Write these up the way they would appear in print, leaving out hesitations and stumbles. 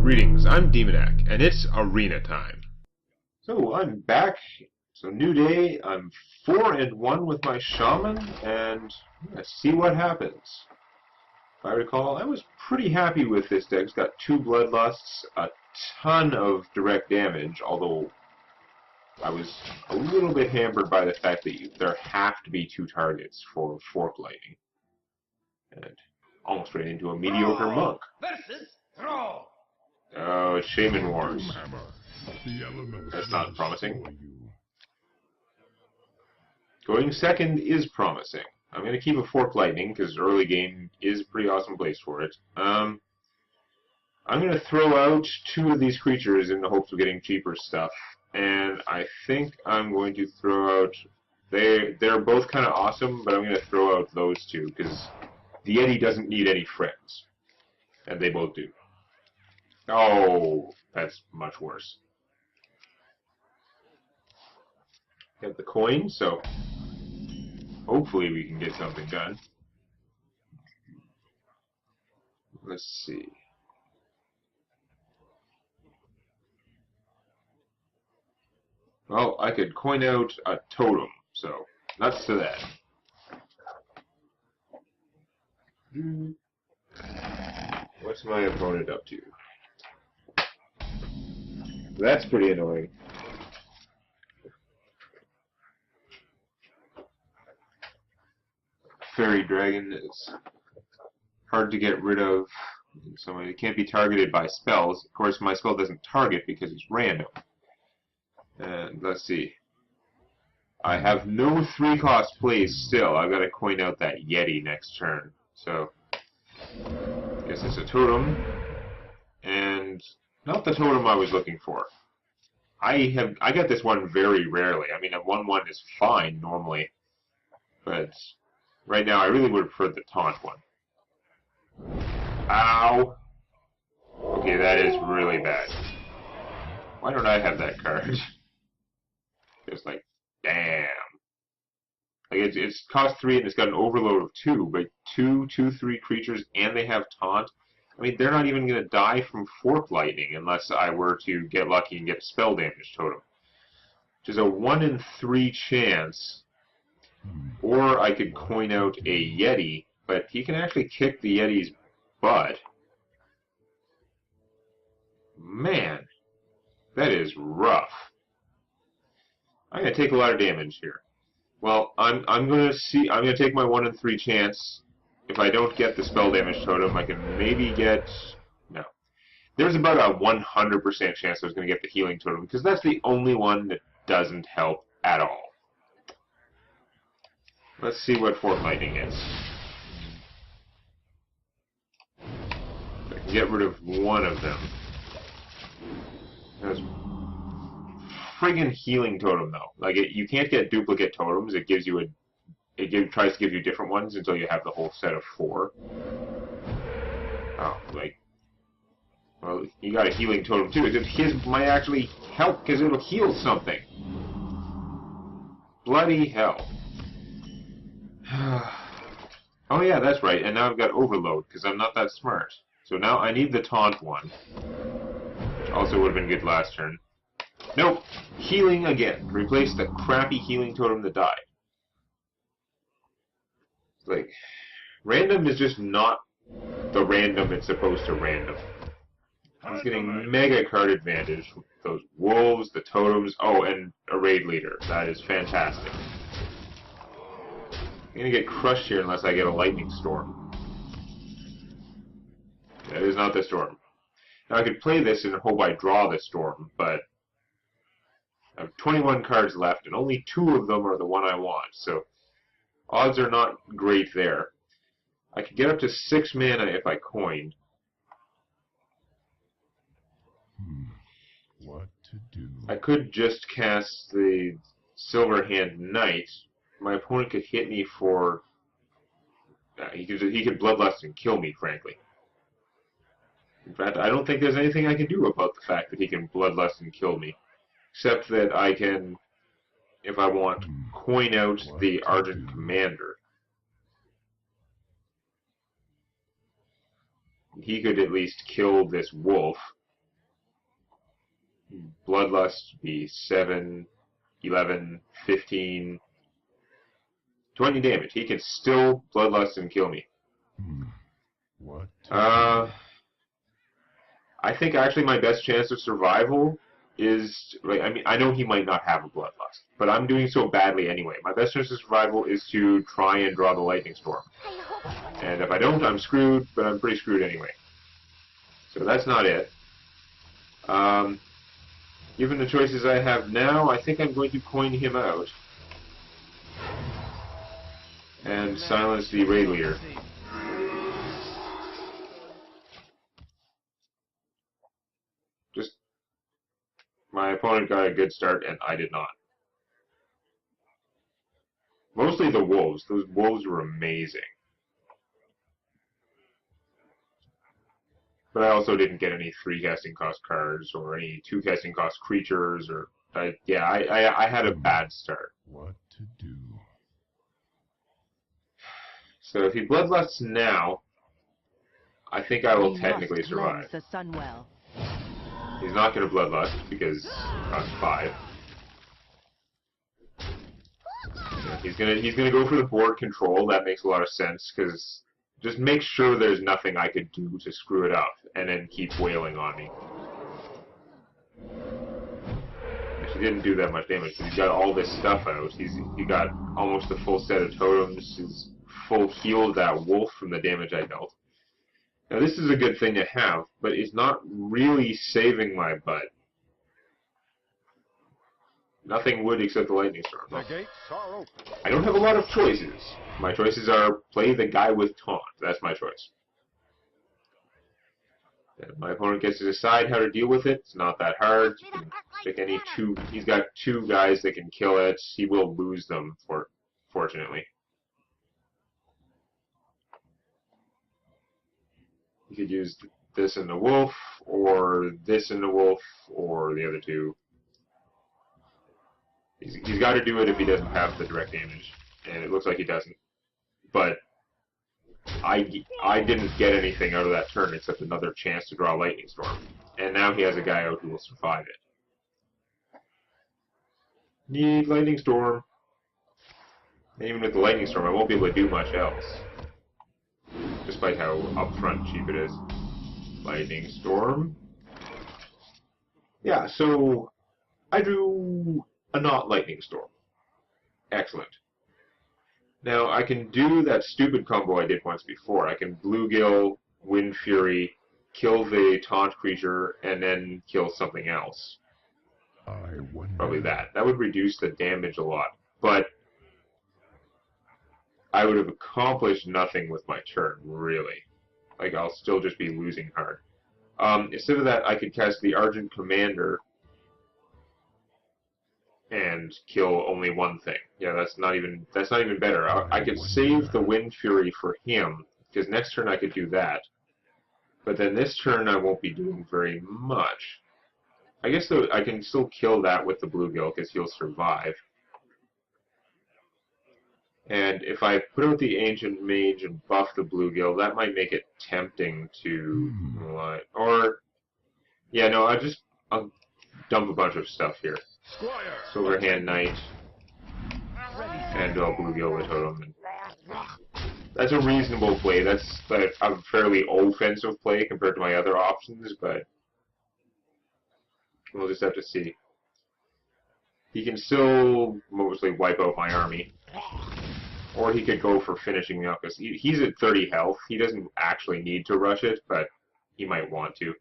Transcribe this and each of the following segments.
Greetings, I'm Demonac, and it's arena time. So I'm back. So new day. I'm 4-1 with my Shaman, and let's see what happens. If I recall, I was pretty happy with this deck. It's got 2 Bloodlusts, a ton of direct damage, although I was a little bit hampered by the fact that there have to be 2 targets for Fork Lightning. And almost ran into a mediocre monk. Versus throw. Oh, it's Shaman Wars. That's not promising. Going second is promising. I'm going to keep a Fork Lightning because early game is a pretty awesome place for it. I'm going to throw out 2 of these creatures in the hopes of getting cheaper stuff. And I think I'm going to throw out... They're both kind of awesome, but I'm going to throw out those 2 because the Yeti doesn't need any friends. And they both do. Oh, that's much worse. Got the coin, so hopefully we can get something done. Let's see. Well, I could coin out a totem, so nuts to that. What's my opponent up to? That's pretty annoying. Fairy Dragon is hard to get rid of. So it can't be targeted by spells. Of course, my spell doesn't target because it's random. And let's see. I have no 3-cost plays still. I've got to coin out that Yeti next turn. So, I guess it's a totem. And not the totem I was looking for. I get this one very rarely. I mean, a 1/1 is fine normally, but right now I really would prefer the taunt one. Ow! Okay, that is really bad. Why don't I have that card? It's like, damn. Like it's cost 3 and it's got an overload of 2, but 2/3 creatures and they have taunt. I mean, they're not even going to die from Fork Lightning unless I were to get lucky and get a spell damage totem. Which is a 1 in 3 chance. Or I could coin out a Yeti, but he can actually kick the Yeti's butt. Man, that is rough. I'm going to take a lot of damage here. Well, I'm going to take my 1 in 3 chance. If I don't get the spell damage totem, I can maybe get... No. There's about a 100% chance I was going to get the healing totem, because that's the only one that doesn't help at all. Let's see what Fork Lightning is. I can get rid of one of them. That's friggin' healing totem, though. Like, you can't get duplicate totems. It gives you a... tries to give you different ones until you have the whole set of 4. Oh, like... Well, you got a healing totem too. His might actually help because it'll heal something. Bloody hell. Oh yeah, that's right. And now I've got overload because I'm not that smart. So now I need the taunt one. Which also would have been good last turn. Nope. Healing again. Replace the crappy healing totem that died. Like, random is just not the random it's supposed to random. He's getting mega card advantage with those wolves, the totems, oh, and a raid leader. That is fantastic. I'm gonna get crushed here unless I get a lightning storm. That is not the storm. Now I could play this and hope I draw the storm, but I have 21 cards left and only 2 of them are the one I want, so odds are not great there. I could get up to 6 mana if I coined. What to do? I could just cast the Silverhand Knight. My opponent could hit me for... he could Bloodlust and kill me, frankly. In fact, I don't think there's anything I can do about the fact that he can Bloodlust and kill me. Except that I can, if I want, coin out the Ardent Commander. He could at least kill this wolf. Bloodlust be 7, 11, 15, 20 damage. He can still Bloodlust and kill me. What? I think actually my best chance of survival is, I mean, I know he might not have a Bloodlust, but I'm doing so badly anyway. My best chance of survival is to try and draw the Lightning Storm. And if I don't, I'm screwed, but I'm pretty screwed anyway. So that's not it. Given the choices I have now, I think I'm going to coin him out. And silence the raid leader. Just, my opponent got a good start, and I did not. Mostly the wolves. Those wolves were amazing. But I also didn't get any 3 casting cost cards, or any 2 casting cost creatures, or... yeah, I had a bad start. What to do? So if he Bloodlusts now, I think I will technically survive. The sun well. He's not going to Bloodlust, because it costs 5. Yeah, he's gonna go for the board control. That makes a lot of sense, because just make sure there's nothing I could do to screw it up, and then keep wailing on me. He didn't do that much damage, but he's got all this stuff out. He got almost a full set of totems. He's full healed that wolf from the damage I dealt. Now this is a good thing to have, but it's not really saving my butt. Nothing would except the Lightning Storm. The gates are open. I don't have a lot of choices. My choices are play the guy with taunt. That's my choice. And my opponent gets to decide how to deal with it. It's not that hard. You can pick any 2. He's got 2 guys that can kill it. He will lose them, fortunately. You could use this in the wolf, or this in the wolf, or the other 2. He's got to do it if he doesn't have the direct damage, and it looks like he doesn't. But I didn't get anything out of that turn except another chance to draw a Lightning Storm, and now he has a guy out who will survive it. Need Lightning Storm. And even with the Lightning Storm, I won't be able to do much else, despite how upfront cheap it is. Lightning Storm. Yeah, so I drew a not Lightning Storm. Excellent. Now, I can do that stupid combo I did once before. I can Bluegill, Wind Fury, kill the taunt creature, and then kill something else. I wonder. Probably that. That would reduce the damage a lot. But I would have accomplished nothing with my turn, really. Like, I'll still just be losing hard. Instead of that, I could cast the Argent Commander and kill only one thing. Yeah, that's not even better. I could save the Wind Fury for him, because next turn I could do that. But then this turn I won't be doing very much. I guess though I can still kill that with the Bluegill, because he'll survive. And if I put out the Ancient Mage and buff the Bluegill, that might make it tempting to... Or... Yeah, no, I'll dump a bunch of stuff here. Silverhand Knight, and I'll Bluegill the Totem. That's a reasonable play. That's a fairly offensive play compared to my other options, but we'll just have to see. He can still mostly wipe out my army. Or he could go for finishing up, because he's at 30 health. He doesn't actually need to rush it, but he might want to.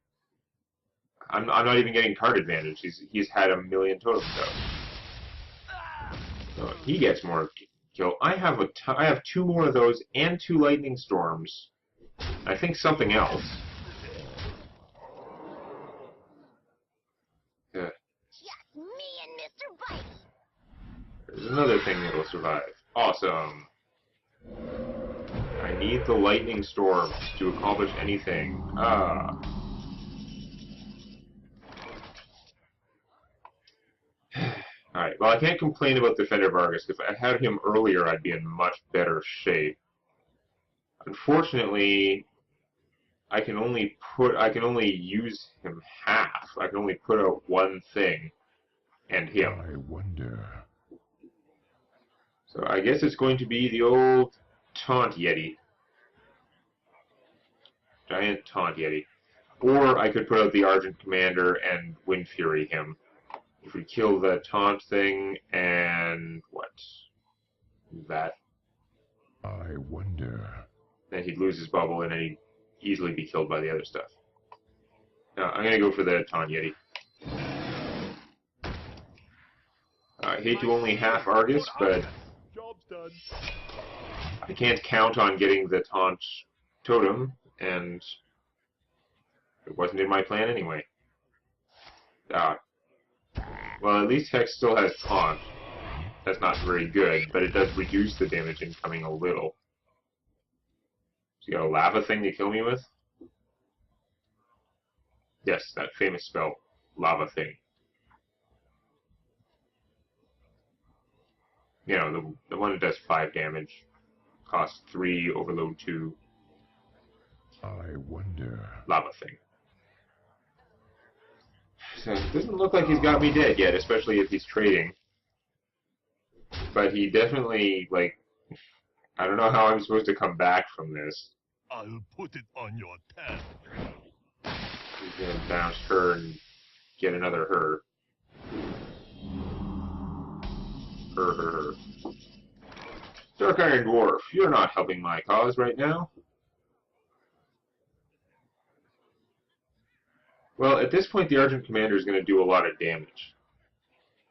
I'm not even getting card advantage. He's had a million totems out. So he gets more kill. I have 2 more of those and 2 Lightning Storms. I think something else. Yeah. Just me and Mr. Bitey. There's another thing that'll survive. Awesome. I need the Lightning Storms to accomplish anything. Alright, well I can't complain about Defender Vargas. If I had him earlier, I'd be in much better shape. Unfortunately, I can only use him half. I can only put out one thing and him. I wonder. So I guess it's going to be the old Taunt Yeti. Giant Taunt Yeti. Or I could put out the Argent Commander and Wind Fury him. If we kill the Taunt thing and what? That. I wonder. Then he'd lose his bubble and then he'd easily be killed by the other stuff. Now, I'm going to go for the Taunt Yeti. I hate to only half Argus, but Job's done. I can't count on getting the Taunt Totem, and it wasn't in my plan anyway. Well, at least Hex still has Taunt. That's not very good, but it does reduce the damage incoming a little. So you got a lava thing to kill me with? Yes, that famous spell, lava thing. You know, the one that does 5 damage, costs 3, overload 2. I wonder. Lava thing. So it doesn't look like he's got me dead yet, especially if he's trading. But he definitely, like, I don't know how I'm supposed to come back from this. I'll put it on your tab. He's gonna bounce her and get another her. Her. Dark Iron Dwarf, you're not helping my cause right now. Well, at this point, the Argent Commander is going to do a lot of damage.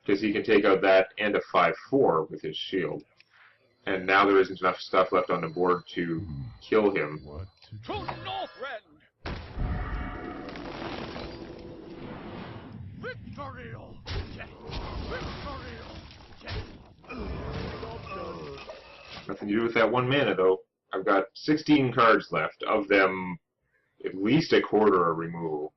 Because he can take out that and a 5/4 with his shield. And now there isn't enough stuff left on the board to kill him. What to do? To Northrend! Victorial! Yes! Victorial! Yes! Nothing to do with that 1 mana, though. I've got 16 cards left. Of them, at least a quarter are removal.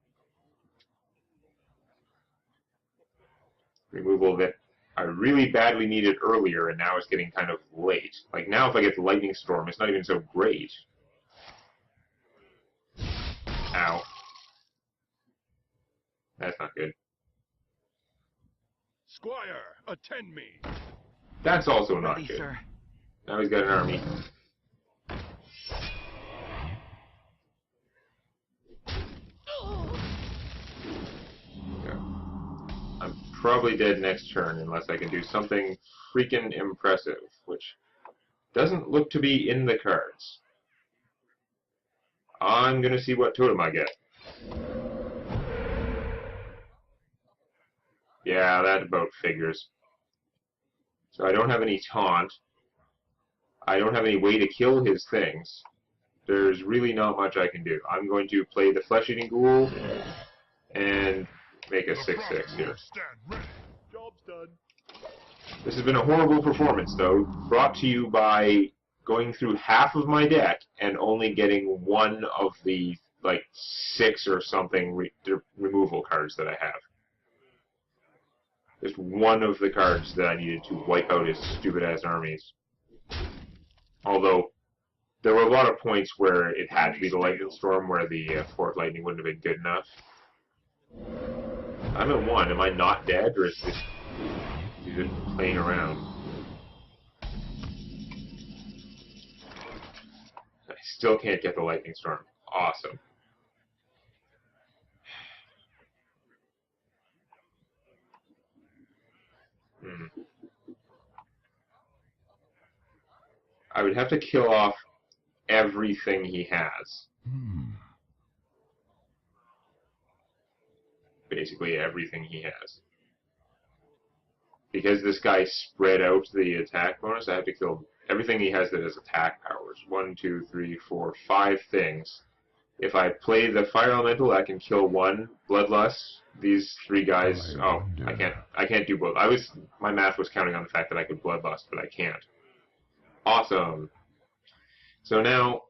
Removal that I really badly needed earlier, and now it's getting kind of late. Like, now if I get the Lightning Storm, it's not even so great. Ow. That's not good. Squire, attend me. That's also not Ready, good. sir. Now he's got an army. Yeah. I'm probably dead next turn unless I can do something freaking impressive, which doesn't look to be in the cards. I'm gonna see what totem I get. Yeah, that about figures. So I don't have any taunt. I don't have any way to kill his things. There's really not much I can do. I'm going to play the Flesh-Eating Ghoul and make a 6/6 here. Stand ready. Job's done. This has been a horrible performance, though, brought to you by going through half of my deck and only getting one of the, like, 6 or something removal cards that I have. Just one of the cards that I needed to wipe out his stupid-ass armies. Although, there were a lot of points where it had to be the Lightning Storm, where the Fort Lightning wouldn't have been good enough. I'm at 1. Am I not dead, or is this just playing around? I still can't get the Lightning Storm. Awesome. I would have to kill off everything he has. Basically everything he has. Because this guy spread out the attack bonus, I have to kill everything he has that has attack powers. 1, 2, 3, 4, 5 things. If I play the Fire Elemental, I can kill 1 Bloodlust. These 3 guys, I can't do both. My math was counting on the fact that I could Bloodlust, but I can't. Awesome. So now,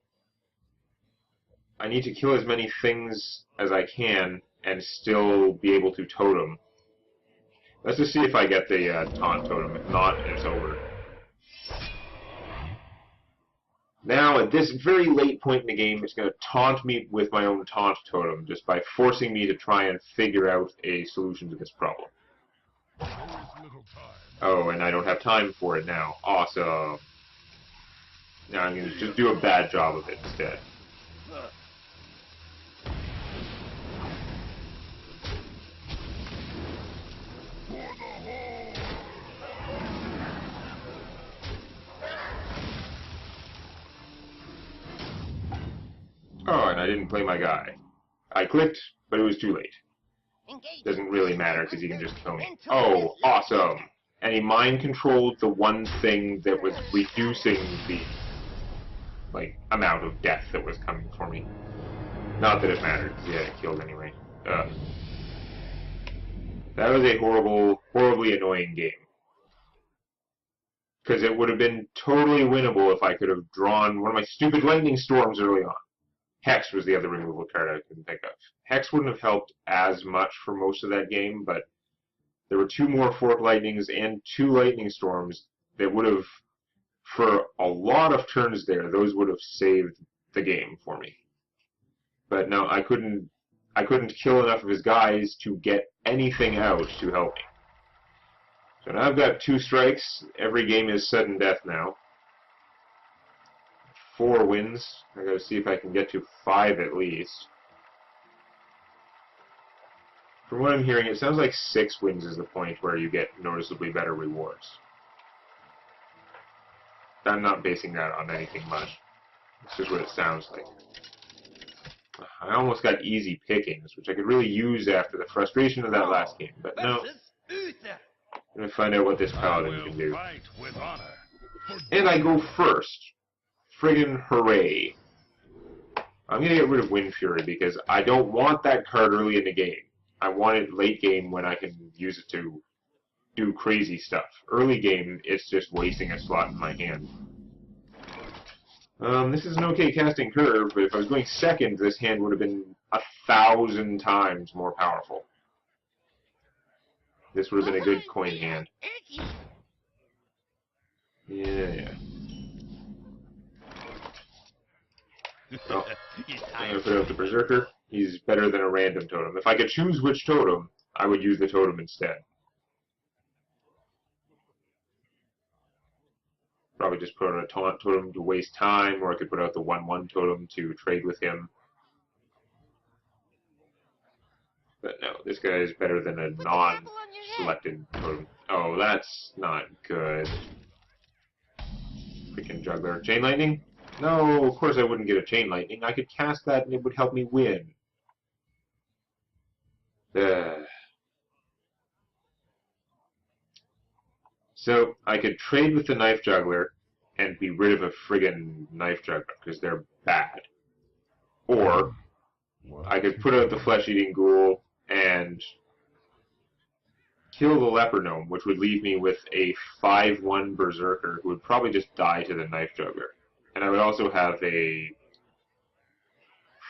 I need to kill as many things as I can and still be able to totem. Let's just see if I get the taunt totem. If not, it's over. Now, at this very late point in the game, it's going to taunt me with my own taunt totem, just by forcing me to try and figure out a solution to this problem. There is little time. Oh, and I don't have time for it now. Awesome. Now I'm going to just do a bad job of it instead. For the whole. Oh, and I didn't play my guy. I clicked, but it was too late. Engage. Doesn't really matter, because he can just kill me. Oh, awesome! And he mind-controlled the one thing that was reducing the, like, amount of death that was coming for me. Not that it mattered, because he had it killed anyway. That was a horribly annoying game. Because it would have been totally winnable if I could have drawn one of my stupid lightning storms early on. Hex was the other removal card I couldn't think of. Hex wouldn't have helped as much for most of that game, but there were 2 more Fork Lightnings and 2 Lightning Storms that would have, for a lot of turns there, those would have saved the game for me. But no, I couldn't kill enough of his guys to get anything out to help me. So now I've got 2 strikes. Every game is sudden death now. 4 wins. I gotta see if I can get to 5 at least. From what I'm hearing, it sounds like 6 wins is the point where you get noticeably better rewards. I'm not basing that on anything much. It's just what it sounds like. I almost got easy pickings, which I could really use after the frustration of that last game, but no. I'm gonna find out what this paladin can do. Fight with honor. And I go first. Friggin' hooray. I'm gonna get rid of Wind Fury because I don't want that card early in the game. I want it late game when I can use it to do crazy stuff. Early game, it's just wasting a slot in my hand. This is an okay casting curve, but if I was going second, this hand would have been 1,000 times more powerful. This would have been a good coin hand. Yeah. Well, I'm going to put out the Berserker. He's better than a random totem. If I could choose which totem, I would use the totem instead. Probably just put out a taunt totem to waste time, or I could put out the 1/1 totem to trade with him. But no, this guy is better than a non-selected totem. Oh, that's not good. Freaking Juggler. Chain Lightning? No, of course I wouldn't get a Chain Lightning. I could cast that and it would help me win. So, I could trade with the Knife Juggler and be rid of a friggin' Knife Juggler, because they're bad. Or, I could put out the Flesh-Eating Ghoul and kill the Leper Gnome, which would leave me with a 5/1 Berserker who would probably just die to the Knife Juggler. And I would also have a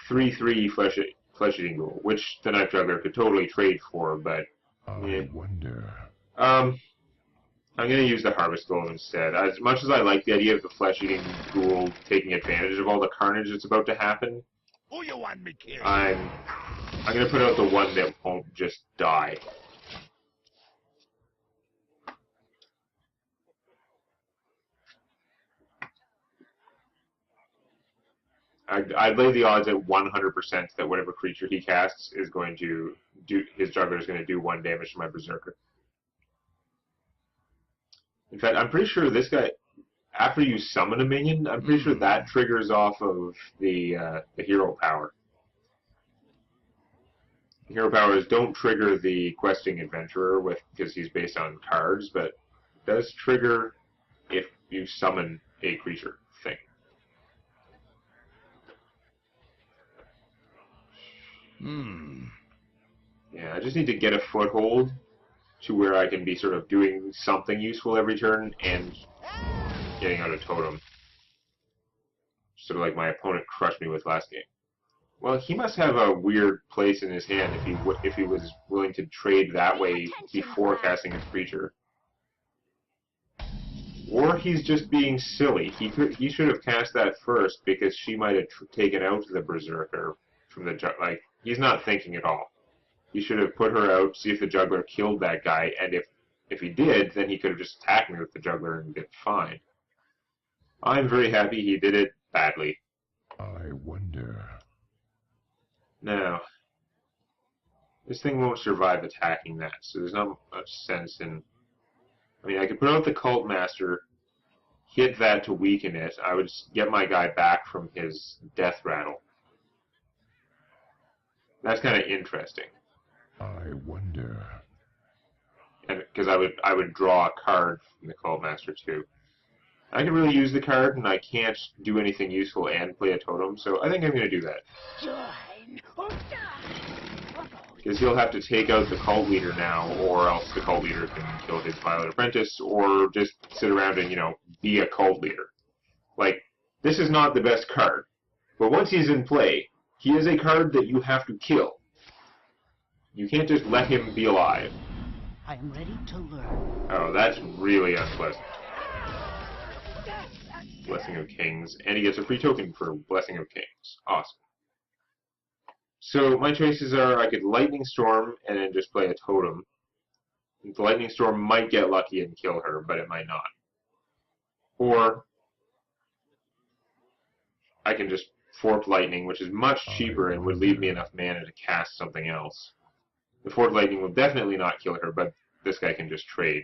3/3 Flesh-Eating Ghoul, which the Knife Juggler could totally trade for, but... I wonder. I'm going to use the Harvest Golem instead. As much as I like the idea of the Flesh-Eating Ghoul taking advantage of all the carnage that's about to happen, Who you want me kill? I'm going to put out the one that won't just die. I'd lay the odds at 100% that whatever creature he casts is going to do, his Juggler is going to do 1 damage to my Berserker. In fact, I'm pretty sure this guy, after you summon a minion, I'm pretty sure that triggers off of the hero power. The hero powers don't trigger the questing adventurer because he's based on cards, but it does trigger if you summon a creature thing. Yeah, I just need to get a foothold to where I can be sort of doing something useful every turn and getting out a totem. Sort of like my opponent crushed me with last game. Well, he must have a weird place in his hand if he was willing to trade that way before casting his creature. Or he's just being silly. He should have cast that first because she might have taken out the Berserker from the like. He's not thinking at all. He should have put her out, see if the juggler killed that guy, and if he did, then he could have just attacked me with the juggler and been fine. I'm very happy he did it badly. I wonder. Now, this thing won't survive attacking that, so there's not much sense in... I mean, I could put out the Cult Master, hit that to weaken it. I would get my guy back from his death rattle. That's kind of interesting. I wonder. And because I would draw a card from the Cult Master too. I can really use the card, and I can't do anything useful and play a totem, so I think I'm going to do that. Join or die. Because he'll have to take out the cult leader now, or else the cult leader can kill his Violet Apprentice, or just sit around and, you know, be a cult leader. Like, this is not the best card. But once he's in play, he is a card that you have to kill. You can't just let him be alive. I am ready to learn. Oh, that's really unpleasant. Blessing of Kings, and he gets a free token for Blessing of Kings. Awesome. So my choices are I could Lightning Storm and then just play a totem. The Lightning Storm might get lucky and kill her, but it might not. Or I can just Forked Lightning, which is much cheaper and would leave me enough mana to cast something else. The Forked Lightning will definitely not kill her, but this guy can just trade.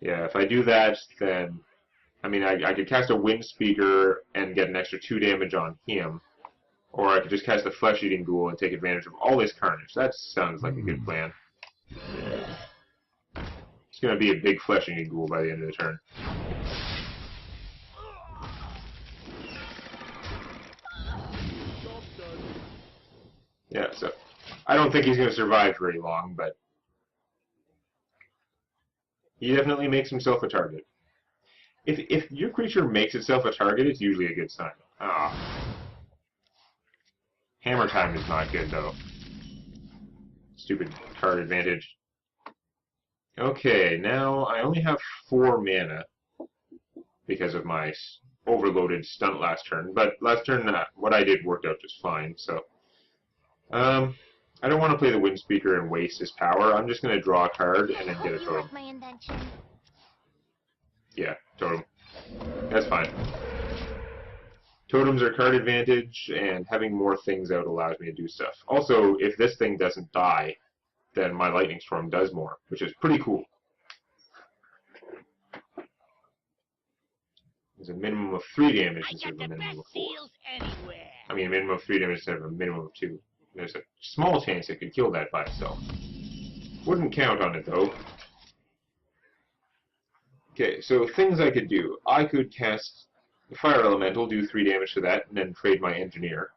Yeah, if I do that, then... I mean, I could cast a Wind Speaker and get an extra 2 damage on him. Or I could just cast a Flesh-Eating Ghoul and take advantage of all this carnage. That sounds like a good plan. It's going to be a big Flesh-Eating Ghoul by the end of the turn. Yeah, so... I don't think he's going to survive very long, but... he definitely makes himself a target. If your creature makes itself a target, it's usually a good sign. Ah. Hammer Time is not good, though. Stupid card advantage. Okay, now I only have 4 mana because of my overloaded stunt last turn. But last turn, what I did worked out just fine, so... I don't want to play the Wind Speaker and waste his power. I'm just going to draw a card and then get a totem. My invention. Yeah, totem. That's fine. Totems are card advantage, and having more things out allows me to do stuff. Also, if this thing doesn't die, then my Lightning Storm does more, which is pretty cool. There's a minimum of 3 damage instead of a minimum of 4. I mean, a minimum of 3 damage instead of a minimum of 2. There's a small chance it could kill that by itself. Wouldn't count on it, though. Okay, so things I could do. I could cast the Fire Elemental, do 3 damage to that, and then trade my Engineer.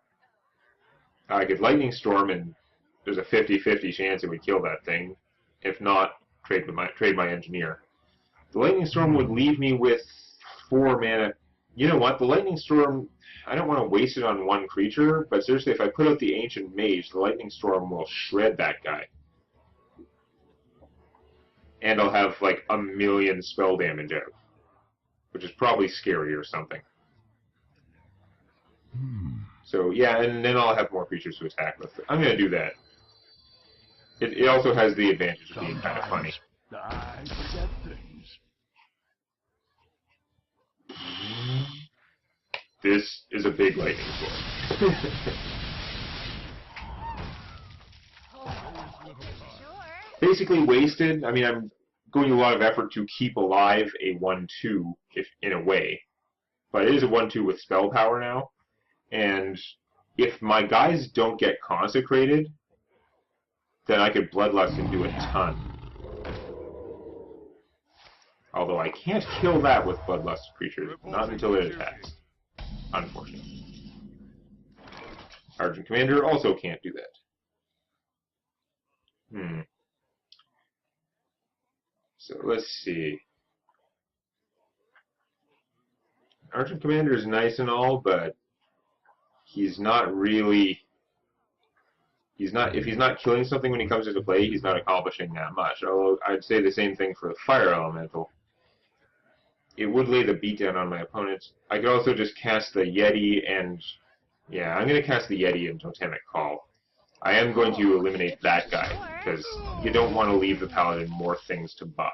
I could Lightning Storm, and there's a 50-50 chance it would kill that thing. If not, trade my Engineer. The Lightning Storm would leave me with 4 mana. You know what? The Lightning Storm, I don't want to waste it on one creature, but seriously, if I put out the Ancient Mage, the Lightning Storm will shred that guy. And I'll have, like, 1,000,000 spell damage out. Which is probably scary or something. So, yeah, and then I'll have more creatures to attack with. I'm going to do that. It also has the advantage of being kind of funny. I forget things. This is a big Lightning Storm. Basically wasted. I mean, I'm going to a lot of effort to keep alive a 1-2, if in a way. But it is a 1-2 with spell power now. And if my guys don't get consecrated, then I could Bloodlust and do a ton. Although I can't kill that with Bloodlust creatures, not until it attacks. Unfortunately. Argent Commander also can't do that. So let's see. Argent Commander is nice and all, but he's not really if he's not killing something when he comes into play, he's not accomplishing that much. Although I'd say the same thing for the Fire Elemental. It would lay the beatdown on my opponent. I could also just cast the Yeti and... Yeah, I'm going to cast the Yeti and Totemic Call. I am going to eliminate that guy, because you don't want to leave the Paladin more things to buff.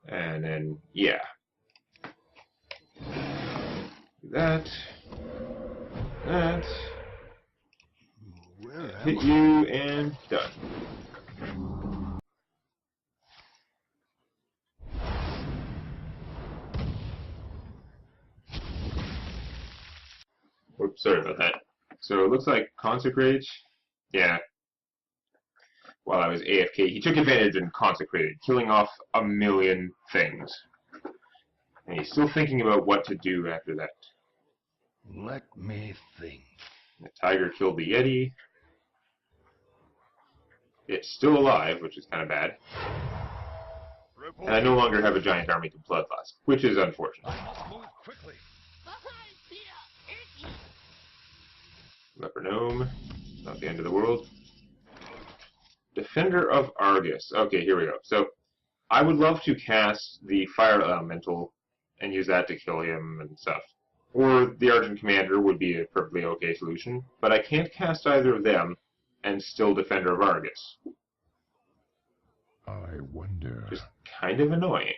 And then, yeah. That. Hit you, and done. Oops, sorry about that. So it looks like Consecrate, yeah. While I was AFK, he took advantage and Consecrated, killing off a million things. And he's still thinking about what to do after that. Let me think. The Tiger killed the Yeti. It's still alive, which is kind of bad. And I no longer have a giant army to Bloodlust, which is unfortunate. I must move quickly. Leper Gnome, not the end of the world. Defender of Argus. Okay, here we go. So, I would love to cast the Fire Elemental and use that to kill him and stuff. Or the Argent Commander would be a perfectly okay solution, but I can't cast either of them and still Defender of Argus. I wonder. Just kind of annoying.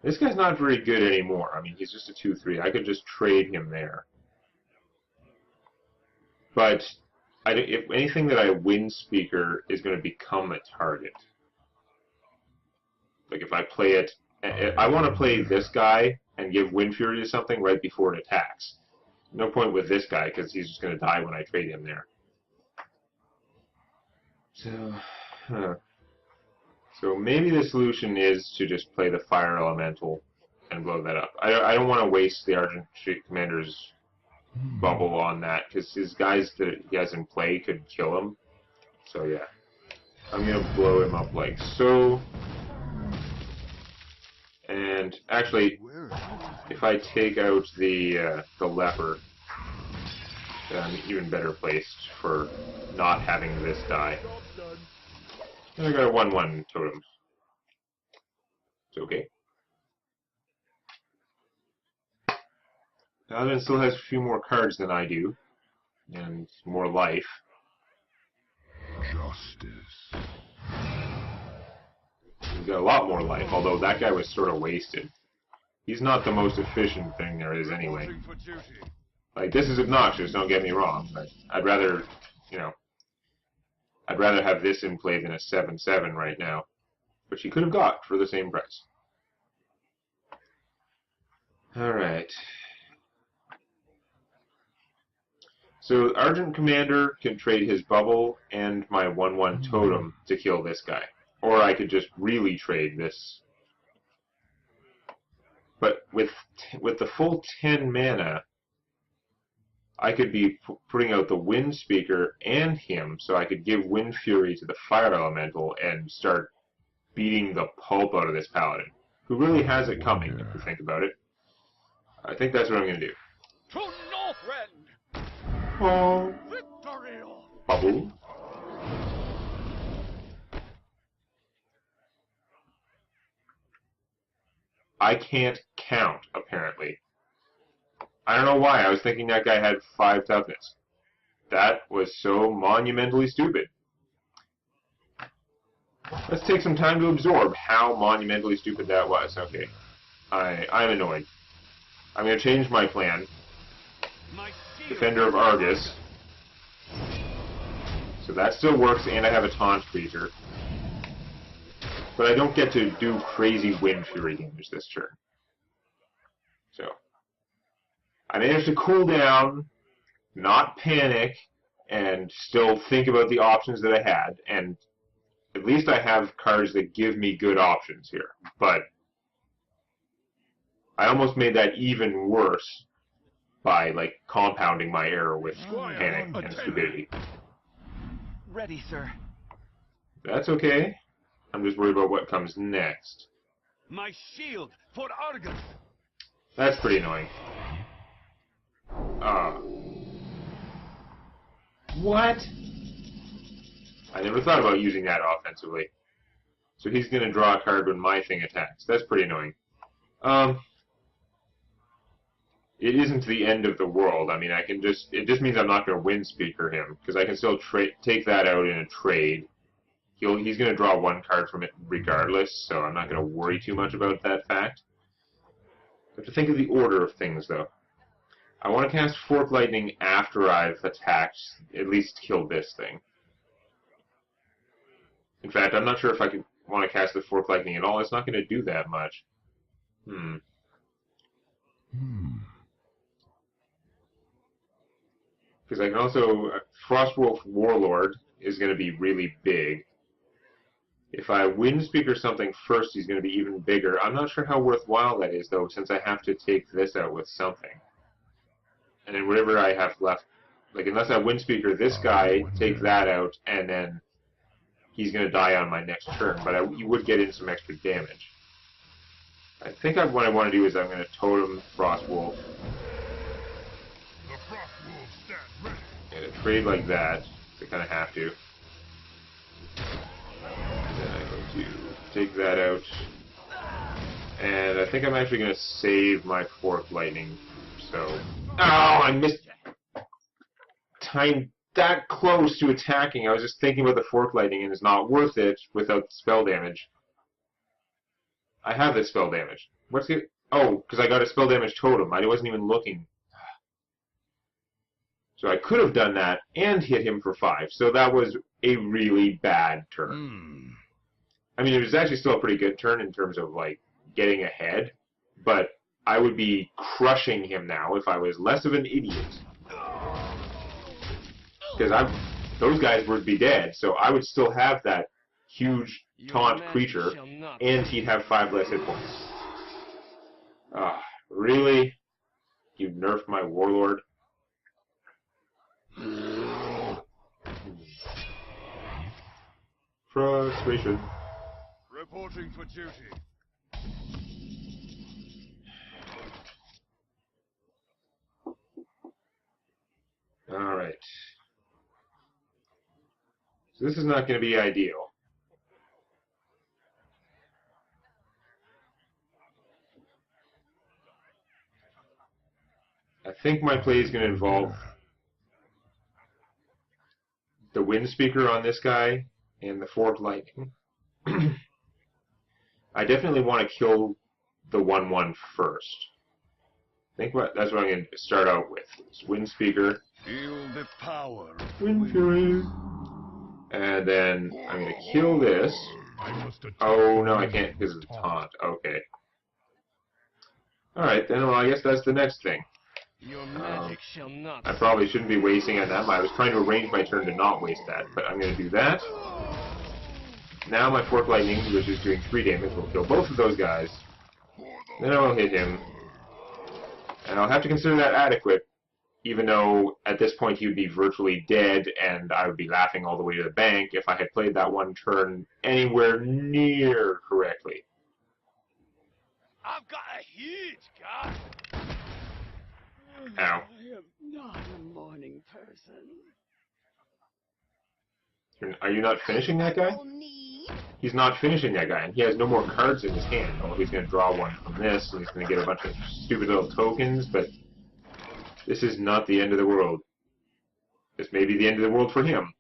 This guy's not very good anymore. I mean, he's just a 2-3. I could just trade him there. But if anything that I Wind Speaker is going to become a target. Like if I play it, I want to play this guy and give Wind Fury to something right before it attacks. No point with this guy because he's just going to die when I trade him there. So maybe the solution is to just play the Fire Elemental and blow that up. I don't want to waste the Argent Commander's bubble on that, because his guys that he has in play could kill him. So yeah. I'm going to blow him up like so. And actually, if I take out the Leper, then I'm even better placed for not having this die. And I got a 1-1 totem. It's okay. Paladin still has a few more cards than I do, and more life. Justice. He's got a lot more life, although that guy was sort of wasted. He's not the most efficient thing there is anyway. Like, this is obnoxious, don't get me wrong, but I'd rather, I'd rather have this in play than a 7-7 right now, which he could have got for the same price. Alright. So, Argent Commander can trade his bubble and my 1-1 totem to kill this guy. Or I could just really trade this. But with the full 10 mana, I could be putting out the Wind Speaker and him, so I could give Wind Fury to the Fire Elemental and start beating the pulp out of this Paladin, who really has it coming, if you think about it. I think that's what I'm going to do. To Northrend! Oh, Victory! bubble. I can't count, apparently. I don't know why. I was thinking that guy had 5 toughness. That was so monumentally stupid. Let's take some time to absorb how monumentally stupid that was. Okay. I'm annoyed. I'm going to change my plan. Defender of Argus. So that still works, and I have a taunt creature. But I don't get to do crazy Wind Fury damage this turn. So, I managed to cool down, not panic, and still think about the options that I had, and at least I have cards that give me good options here. But I almost made that even worse by, like, compounding my error with panic and stupidity. Ready, sir. That's okay. I'm just worried about what comes next. My shield for Argus! That's pretty annoying. What? I never thought about using that offensively. So he's going to draw a card when my thing attacks. That's pretty annoying. It isn't the end of the world. I mean, it just means I'm not going to win speaker him, because I can still take that out in a trade. He's going to draw one card from it regardless, so I'm not going to worry too much about that fact. I have to think of the order of things, though. I want to cast Fork Lightning after I've attacked, at least killed this thing. In fact, I'm not sure if I want to cast the Fork Lightning at all. It's not going to do that much. Because I can also... Frostwolf Warlord is going to be really big. If I Windspeaker something first, he's going to be even bigger. I'm not sure how worthwhile that is, though, since I have to take this out with something. And then whatever I have left... Like, unless I Windspeaker this guy, take that out, and then he's going to die on my next turn. But you would get in some extra damage. I think what I want to do is I'm going to Totem Frostwolf. And a trade like that, I kind of have to. Then I'm going to take that out. And I think I'm actually going to save my Fork Lightning. So, oh, I missed time that close to attacking. I was just thinking about the Fork Lightning, and it's not worth it without spell damage. I have this spell damage. What's the... Oh, because I got a spell damage totem. I wasn't even looking. So I could have done that and hit him for 5. So that was a really bad turn. I mean, it was actually still a pretty good turn in terms of, like, getting ahead. But I would be crushing him now if I was less of an idiot. Because those guys would be dead. So I would still have that huge taunt creature, and he'd have 5 less hit points. Really? You nerfed my Warlord? Frustration. Reporting for duty. Alright. So this is not going to be ideal. I think my play is going to involve the Windspeaker on this guy and the Fork Lightning. I definitely want to kill the 1/1 first. I think that's what I'm going to start out with. It's Windspeaker. Feel the power. Windfury. And then I'm going to kill this. Oh, no, I can't because of the taunt. Okay. Alright, then, well, I guess that's the next thing. Your magic shall not. I probably shouldn't be wasting on that. I was trying to arrange my turn to not waste that, but I'm going to do that. Now my Fork Lightning, which is doing 3 damage, will kill both of those guys. Then I will hit him. And I'll have to consider that adequate, even though at this point he would be virtually dead, and I would be laughing all the way to the bank if I had played that one turn anywhere near correctly. I've got a huge gun. Ow. I am not a morning person. Are you not finishing that guy? He's not finishing that guy, and he has no more cards in his hand. Well, he's going to draw one from this, and he's going to get a bunch of stupid little tokens, but this is not the end of the world. This may be the end of the world for him.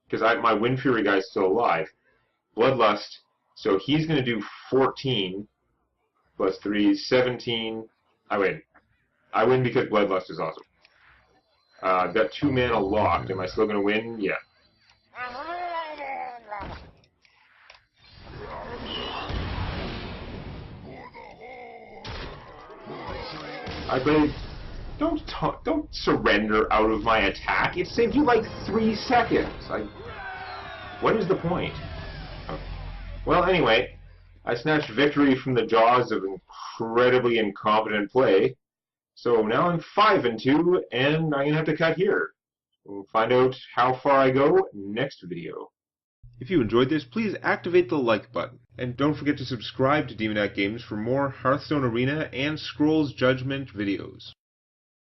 Because my Wind Fury guy's still alive. Bloodlust, so he's going to do 14 plus 3, 17. I win. I win because Bloodlust is awesome. I've got 2 mana locked. Am I still going to win? Yeah. I played. Don't surrender out of my attack. It saved you like 3 seconds. What is the point? Okay. Well, anyway, I snatched victory from the jaws of incredibly incompetent play. So now I'm 5-2, and I'm gonna have to cut here. We'll find out how far I go next video. If you enjoyed this, please activate the like button. And don't forget to subscribe to Demonac Games for more Hearthstone Arena and Scrolls Judgment videos.